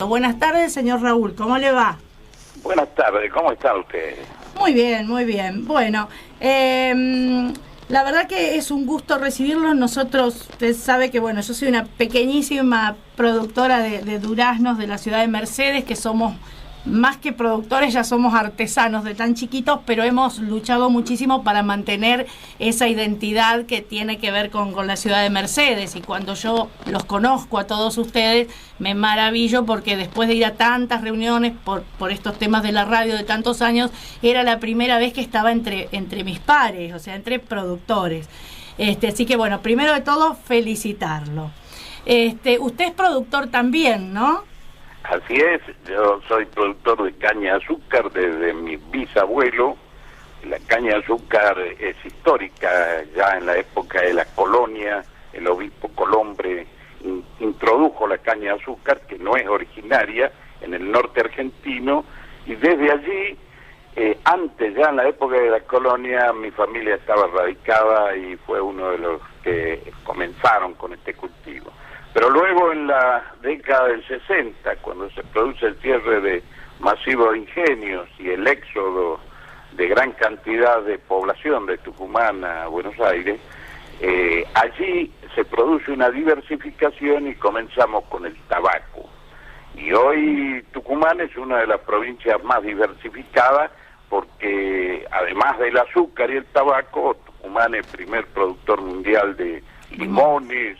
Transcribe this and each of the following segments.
Buenas tardes, señor Raúl, ¿cómo le va? Buenas tardes, ¿cómo están ustedes? Muy bien, muy bien. Bueno, la verdad que es un gusto recibirlos. Nosotros, usted sabe que, bueno, yo soy una pequeñísima productora de duraznos de la ciudad de Mercedes, que somos más que productores, ya somos artesanos de tan chiquitos, pero hemos luchado muchísimo para mantener esa identidad que tiene que ver con la ciudad de Mercedes. Y cuando yo los conozco a todos ustedes, me maravillo porque después de ir a tantas reuniones por estos temas de la radio de tantos años, era la primera vez que estaba entre mis pares, o sea, entre productores. Así que bueno, primero de todo, felicitarlo. Usted es productor también, ¿no? Así es, yo soy productor de caña de azúcar desde mi bisabuelo. La caña de azúcar es histórica, ya en la época de la colonia, el obispo Colombre introdujo la caña de azúcar, que no es originaria, en el norte argentino, y desde allí, antes ya en la época de la colonia, mi familia estaba radicada y fue uno de los que comenzaron con este cultivo. Pero luego en la década del 60, cuando se produce el cierre de masivos ingenios y el éxodo de gran cantidad de población de Tucumán a Buenos Aires, allí se produce una diversificación y comenzamos con el tabaco. Y hoy Tucumán es una de las provincias más diversificadas porque además del azúcar y el tabaco, Tucumán es el primer productor mundial de limones,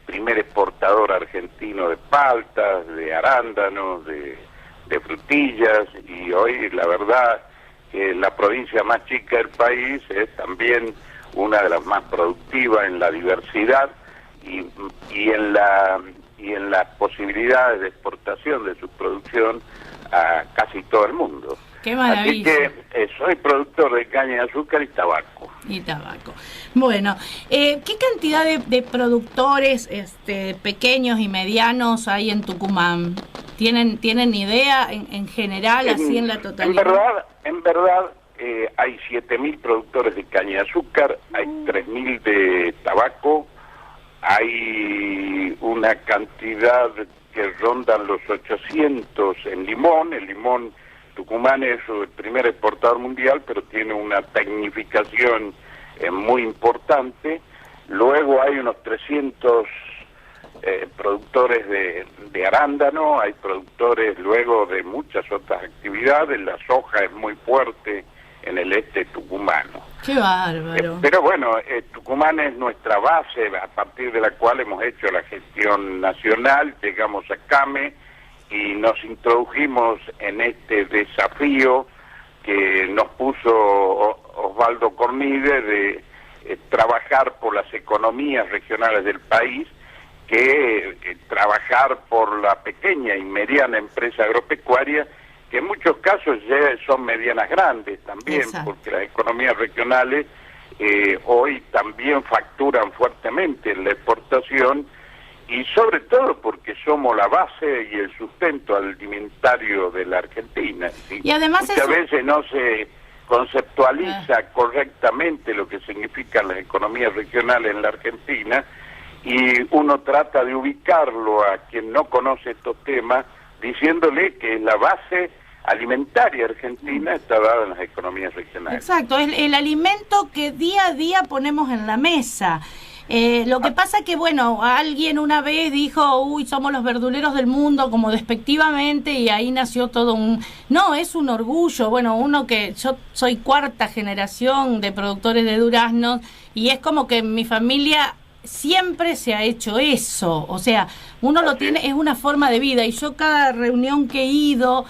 primer exportador argentino de paltas, de arándanos, de frutillas, y hoy la verdad que la provincia más chica del país es también una de las más productivas en la diversidad y en las posibilidades de exportación de su producción a casi todo el mundo. ¡Qué maravilla! Así que soy productor de caña de azúcar y tabaco. Y tabaco. Bueno, ¿qué cantidad de productores pequeños y medianos hay en Tucumán? ¿Tienen idea en general, así en la totalidad? En verdad hay 7.000 productores de caña de azúcar, hay 3.000 de tabaco, hay una cantidad que rondan los 800 en limón. El limón Tucumán es el primer exportador mundial, pero tiene una tecnificación muy importante. Luego hay unos 300 productores de arándano, hay productores luego de muchas otras actividades. La soja es muy fuerte en el este tucumano. ¡Qué bárbaro! Pero bueno, Tucumán es nuestra base a partir de la cual hemos hecho la gestión nacional, llegamos a CAME y nos introdujimos en este desafío que nos puso Osvaldo Cornide de trabajar por las economías regionales del país, que trabajar por la pequeña y mediana empresa agropecuaria, que en muchos casos ya son medianas grandes también. Exacto. Porque las economías regionales hoy también facturan fuertemente en la exportación, y sobre todo porque somos la base y el sustento alimentario de la Argentina. ¿Sí? Y además muchas veces no se conceptualiza correctamente lo que significan las economías regionales en la Argentina, y uno trata de ubicarlo a quien no conoce estos temas, diciéndole que la base alimentaria argentina está dada en las economías regionales. Exacto, es el alimento que día a día ponemos en la mesa. Lo que pasa que, bueno, alguien una vez dijo, uy, somos los verduleros del mundo, como despectivamente, y ahí nació todo un... No, es un orgullo. Bueno, yo soy cuarta generación de productores de duraznos, y es como que en mi familia siempre se ha hecho eso. O sea, uno lo tiene, es una forma de vida, y yo cada reunión que he ido...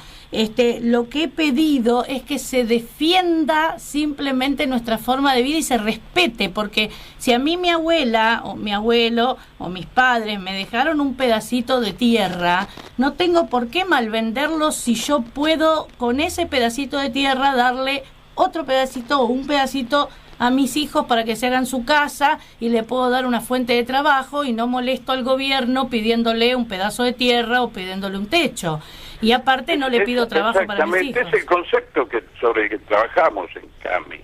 lo que he pedido es que se defienda simplemente nuestra forma de vida y se respete, porque si a mí mi abuela o mi abuelo o mis padres me dejaron un pedacito de tierra, no tengo por qué malvenderlo si yo puedo con ese pedacito de tierra darle otro pedacito o un pedacito a mis hijos para que se hagan su casa, y le puedo dar una fuente de trabajo y no molesto al gobierno pidiéndole un pedazo de tierra o pidiéndole un techo. Y aparte no le pido trabajo para mis hijos. Exactamente, es el concepto sobre el que trabajamos en CAMI.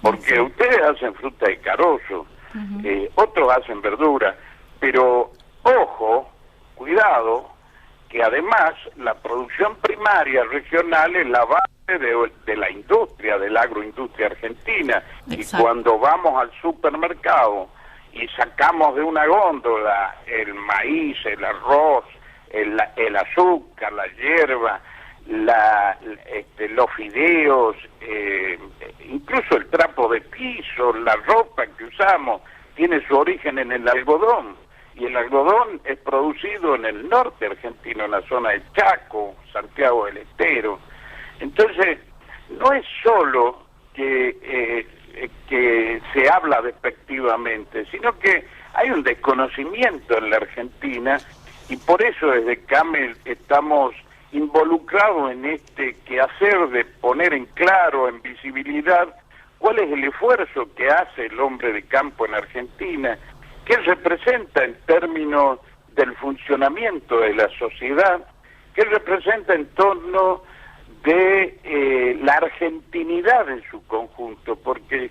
Porque sí, ustedes hacen fruta de carozo, otros hacen verdura, pero ojo, cuidado, que además la producción primaria regional es la base de la industria, de la agroindustria argentina. Exacto. Y cuando vamos al supermercado y sacamos de una góndola el maíz, el arroz, el azúcar, la hierba, los fideos, incluso el trapo de piso, la ropa que usamos, tiene su origen en el algodón. Y el algodón es producido en el norte argentino, en la zona de Chaco, Santiago del Estero. Entonces, no es solo que se habla despectivamente, sino que hay un desconocimiento en la Argentina, y por eso desde CAME estamos involucrados en este quehacer de poner en claro, en visibilidad, cuál es el esfuerzo que hace el hombre de campo en Argentina, qué representa en términos del funcionamiento de la sociedad, qué representa en torno de la argentinidad en su conjunto, porque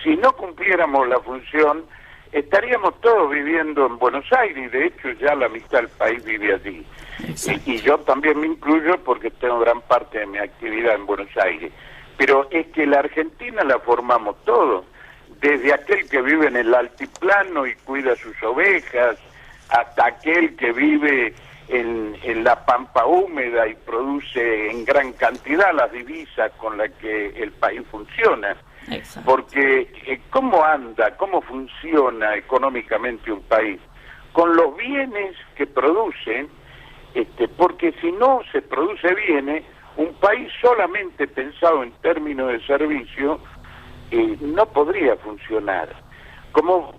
si no cumpliéramos la función, estaríamos todos viviendo en Buenos Aires, y de hecho ya la mitad del país vive allí. Y yo también me incluyo porque tengo gran parte de mi actividad en Buenos Aires. Pero es que la Argentina la formamos todos, desde aquel que vive en el altiplano y cuida sus ovejas, hasta aquel que vive en la pampa húmeda y produce en gran cantidad las divisas con las que el país funciona. Exacto. Porque ¿cómo anda, cómo funciona económicamente un país? Con los bienes que producen, porque si no se produce bienes, un país solamente pensado en términos de servicio no podría funcionar. Como,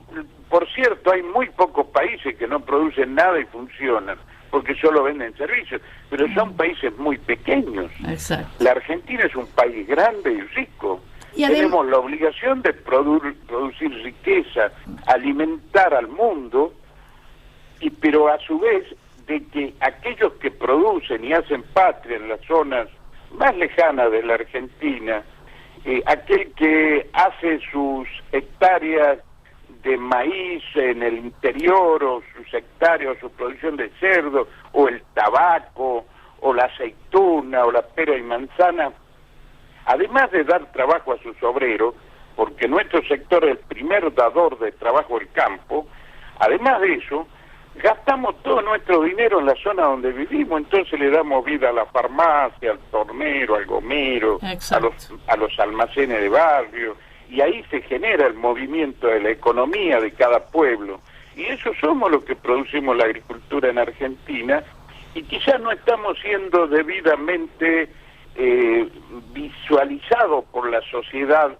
por cierto, hay muy pocos países que no producen nada y funcionan, porque solo venden servicios, pero son países muy pequeños. Exacto. La Argentina es un país grande y rico. Y tenemos la obligación de producir riqueza, alimentar al mundo, pero a su vez de que aquellos que producen y hacen patria en las zonas más lejanas de la Argentina, aquel que hace sus hectáreas de maíz en el interior, o sus hectáreas, o su producción de cerdo, o el tabaco, o la aceituna, o la pera y manzana, además de dar trabajo a sus obreros, porque nuestro sector es el primer dador de trabajo del campo, además de eso, gastamos todo nuestro dinero en la zona donde vivimos, entonces le damos vida a la farmacia, al tornero, al gomero, a los almacenes de barrio, y ahí se genera el movimiento de la economía de cada pueblo. Y eso somos los que producimos la agricultura en Argentina, y quizás no estamos siendo debidamente visualizados por la sociedad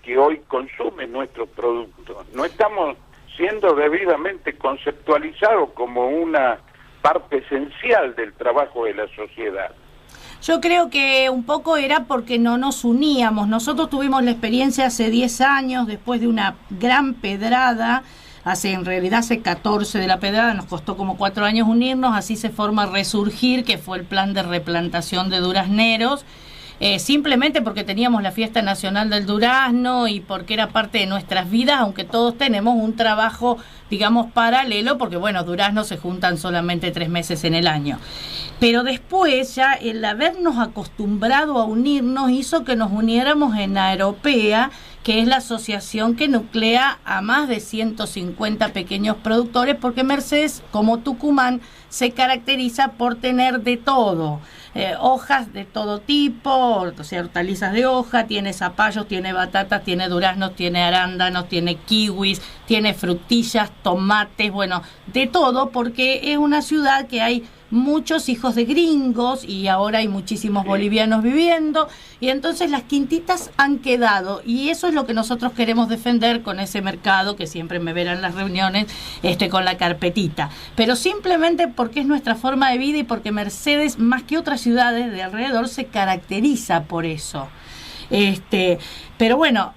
que hoy consume nuestros productos. No estamos siendo debidamente conceptualizados como una parte esencial del trabajo de la sociedad. Yo creo que un poco era porque no nos uníamos. Nosotros tuvimos la experiencia hace 10 años, después de una gran pedrada, en realidad hace 14 de la pedrada, nos costó como 4 años unirnos, así se forma Resurgir, que fue el plan de replantación de durazneros, simplemente porque teníamos la fiesta nacional del durazno y porque era parte de nuestras vidas, aunque todos tenemos un trabajo, digamos, paralelo, porque bueno, duraznos se juntan solamente 3 meses en el año. Pero después ya el habernos acostumbrado a unirnos hizo que nos uniéramos en Aeropea, que es la asociación que nuclea a más de 150 pequeños productores, porque Mercedes, como Tucumán, se caracteriza por tener de todo. Hojas de todo tipo, o sea, hortalizas de hoja, tiene zapallos, tiene batatas, tiene duraznos, tiene arándanos, tiene kiwis, tiene frutillas, tomates, bueno, de todo, porque es una ciudad que hay muchos hijos de gringos y ahora hay muchísimos bolivianos viviendo, y entonces las quintitas han quedado, y eso es lo que nosotros queremos defender con ese mercado, que siempre me verán en las reuniones con la carpetita, pero simplemente porque es nuestra forma de vida y porque Mercedes, más que otras ciudades de alrededor, se caracteriza por eso. Pero bueno,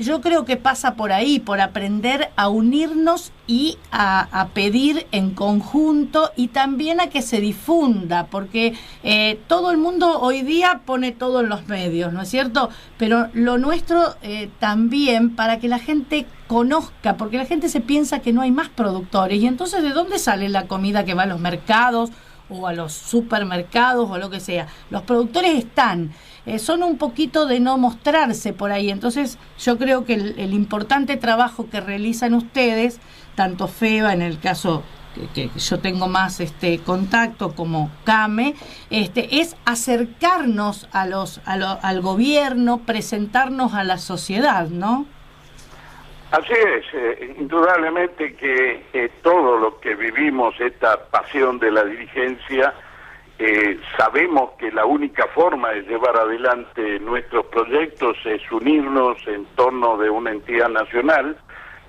yo creo que pasa por ahí, por aprender a unirnos y a pedir en conjunto, y también a que se difunda, porque todo el mundo hoy día pone todo en los medios, ¿no es cierto? Pero lo nuestro también, para que la gente conozca, porque la gente se piensa que no hay más productores, y entonces ¿de dónde sale la comida que va a los mercados o a los supermercados o lo que sea. Los productores están, son un poquito de no mostrarse por ahí. Entonces yo creo que el importante trabajo que realizan ustedes, tanto FEBA en el caso que yo tengo más contacto como CAME, es acercarnos al gobierno, presentarnos a la sociedad, ¿no? Así es, indudablemente que todo lo que vivimos, esta pasión de la dirigencia, sabemos que la única forma de llevar adelante nuestros proyectos es unirnos en torno de una entidad nacional,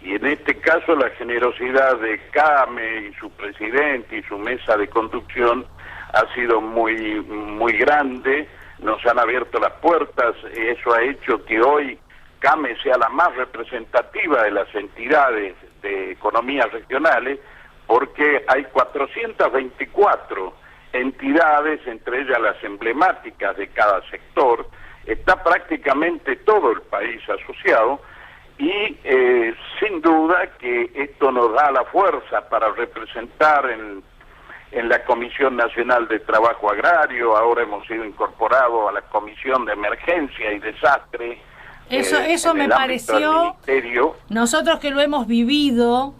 y en este caso la generosidad de CAME y su presidente y su mesa de conducción ha sido muy, muy grande. Nos han abierto las puertas, y eso ha hecho que hoy CAME sea la más representativa de las entidades de economías regionales, porque hay 424 entidades, entre ellas las emblemáticas de cada sector. Está prácticamente todo el país asociado, y sin duda que esto nos da la fuerza para representar en la Comisión Nacional de Trabajo Agrario. Ahora hemos sido incorporados a la Comisión de Emergencia y Desastre. Eso me pareció, nosotros que lo hemos vivido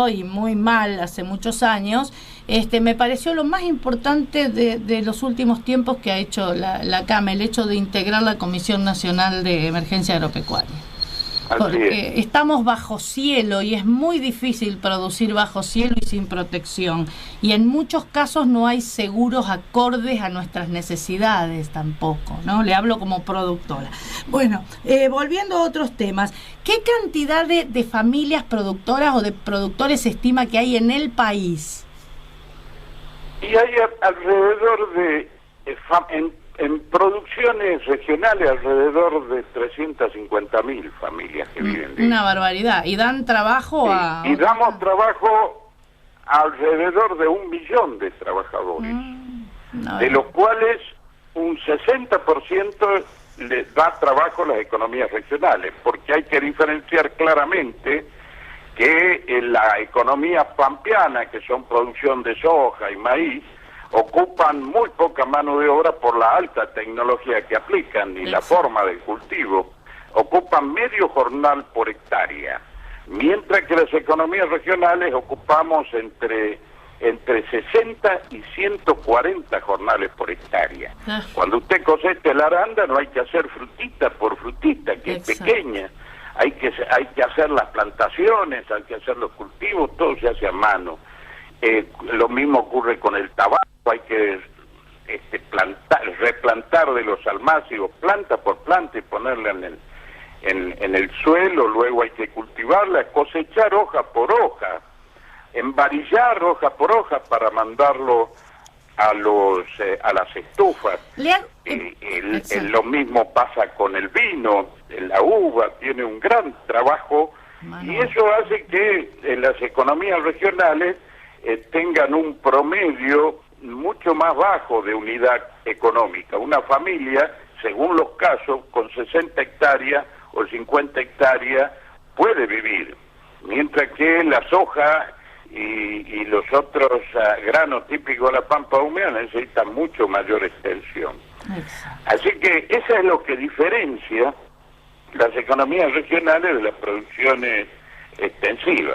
y muy mal hace muchos años, me pareció lo más importante de los últimos tiempos que ha hecho la CAME, el hecho de integrar la Comisión Nacional de Emergencia Agropecuaria. Porque estamos bajo cielo y es muy difícil producir bajo cielo y sin protección. Y en muchos casos no hay seguros acordes a nuestras necesidades tampoco, ¿no? Le hablo como productora. Bueno, volviendo a otros temas, ¿qué cantidad de familias productoras o de productores se estima que hay en el país? Y hay alrededor de... En producciones regionales, alrededor de 350.000 familias que viven de una barbaridad. ¿Y dan trabajo a...? Y damos trabajo a alrededor de 1 millón de trabajadores, de los cuales un 60% le da trabajo a las economías regionales, porque hay que diferenciar claramente que en la economía pampeana, que son producción de soja y maíz, ocupan muy poca mano de obra por la alta tecnología que aplican y la forma de cultivo. Ocupan medio jornal por hectárea, mientras que las economías regionales ocupamos entre 60 y 140 jornales por hectárea. Cuando usted cosecha la aranda no hay que hacer frutita por frutita, que es pequeña. Hay que hacer las plantaciones, hay que hacer los cultivos, todo se hace a mano. Lo mismo ocurre con el tabaco, hay que replantar de los almácigos planta por planta y ponerla en el suelo. Luego hay que cultivarla, cosechar hoja por hoja, embarillar hoja por hoja para mandarlo a las estufas. Lo mismo pasa con el vino, la uva tiene un gran trabajo, y eso hace que en las economías regionales tengan un promedio mucho más bajo de unidad económica. Una familia, según los casos, con 60 hectáreas o 50 hectáreas puede vivir, mientras que la soja y los otros granos típicos de la pampa húmeda necesitan mucho mayor extensión. Así que eso es lo que diferencia las economías regionales de las producciones extensivas.